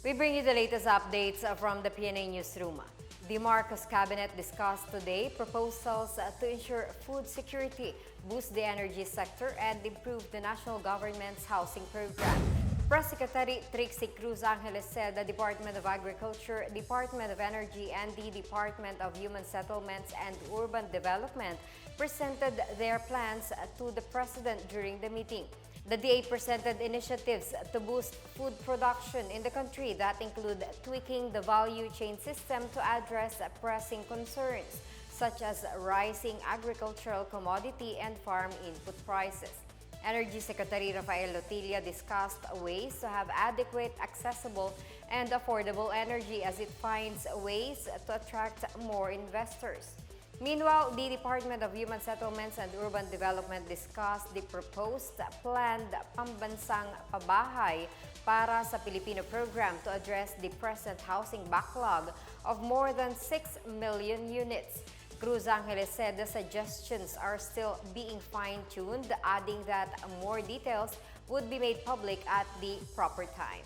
We bring you the latest updates from the Pna Newsroom. The Marcos cabinet discussed today proposals to ensure food security, boost the energy sector, and improve the national government's housing program. Press Secretary Trixie Cruz Angeles said the Department of Agriculture, Department of Energy, and the Department of Human Settlements and Urban Development presented their plans to the President during the meeting. The DA presented initiatives to boost food production in the country that include tweaking the value chain system to address pressing concerns, such as rising agricultural commodity and farm input prices. Energy Secretary Rafael Lotilla discussed ways to have adequate, accessible, and affordable energy as it finds ways to attract more investors. Meanwhile, the Department of Human Settlements and Urban Development discussed the proposed planned pambansang pabahay para sa Filipino program to address the present housing backlog of more than 6 million units. Cruz Angeles said the suggestions are still being fine-tuned, adding that more details would be made public at the proper time.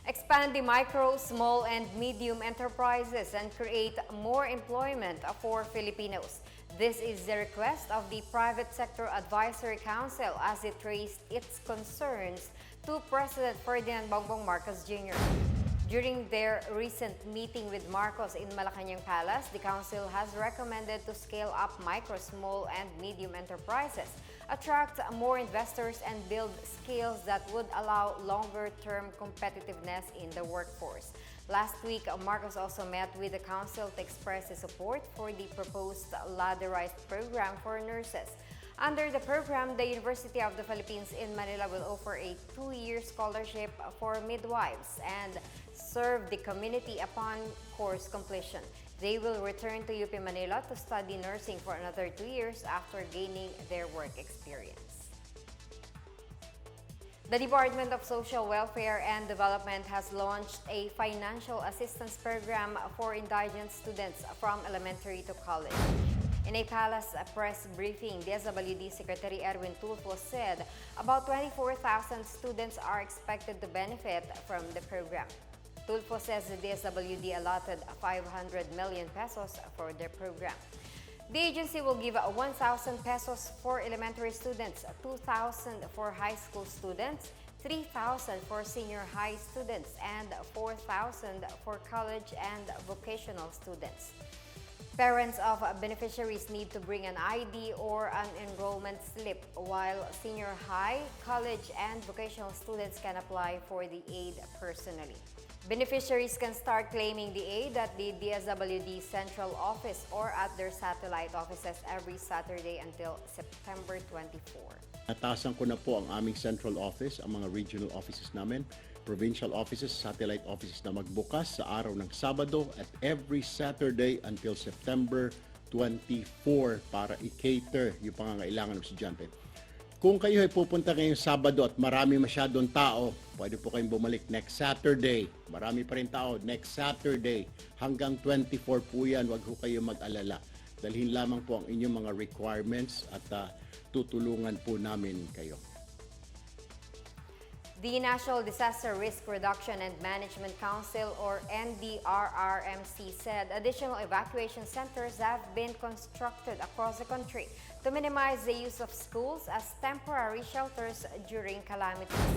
Expand the micro, small, and medium enterprises and create more employment for Filipinos. This is the request of the Private Sector Advisory Council as it raised its concerns to President Ferdinand Bongbong Marcos Jr. During their recent meeting with Marcos in Malacanang Palace, the Council has recommended to scale up micro, small, and medium enterprises, attract more investors, and build skills that would allow longer-term competitiveness in the workforce. Last week, Marcos also met with the Council to express his support for the proposed ladderized program for nurses. Under the program, the University of the Philippines in Manila will offer a 2-year scholarship for midwives and serve the community upon course completion. They will return to UP Manila to study nursing for another 2 years after gaining their work experience. The Department of Social Welfare and Development has launched a financial assistance program for indigent students from elementary to college. In a palace press briefing, DSWD Secretary Erwin Tulfo said about 24,000 students are expected to benefit from the program. Tulfo says the DSWD allotted 500 million pesos for their program. The agency will give 1,000 pesos for elementary students, 2,000 for high school students, 3,000 for senior high students, and 4,000 for college and vocational students. Parents of beneficiaries need to bring an ID or an enrollment slip, while senior high, college, and vocational students can apply for the aid personally. Beneficiaries can start claiming the aid at the DSWD Central Office or at their satellite offices every Saturday until September 24. Natasan ko na po ang aming central office, ang mga regional offices namin, provincial offices, satellite offices na magbukas sa araw ng Sabado at every Saturday until September 24 para i-cater yung pangangailangan ng estudyante. Kung kayo ay pupunta ngayong Sabado at marami masyadong tao, pwede po kayong bumalik next Saturday. Marami pa rin tao next Saturday. Hanggang 24 po yan, huwag po kayo mag-alala. Dalhin lamang po ang inyong mga requirements at tutulungan po namin kayo. The National Disaster Risk Reduction and Management Council or NDRRMC said additional evacuation centers have been constructed across the country to minimize the use of schools as temporary shelters during calamities.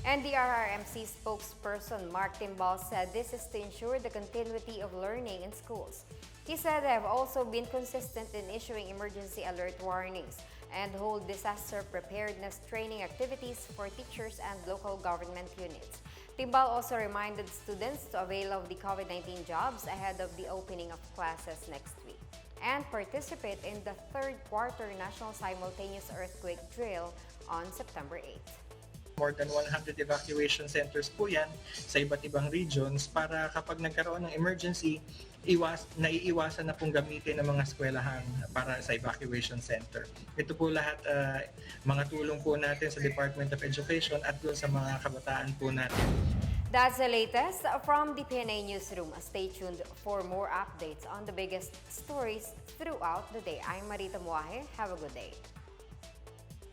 NDRRMC spokesperson Mark Timbal said this is to ensure the continuity of learning in schools. He said they have also been consistent in issuing emergency alert warnings and hold disaster preparedness training activities for teachers and local government units. Timbal also reminded students to avail of the COVID-19 jobs ahead of the opening of classes next week and participate in the third quarter National Simultaneous Earthquake Drill on September 8th. More than 100 evacuation centers po yan sa iba't ibang regions para kapag nagkaroon ng emergency, naiiwasan na pong gamitin ng mga eskwelahan para sa evacuation center. Ito po lahat mga tulong po natin sa Department of Education at doon sa mga kabataan po natin. That's the latest from the Pna Newsroom. Stay tuned for more updates on the biggest stories throughout the day. I'm Marita Muahe. Have a good day.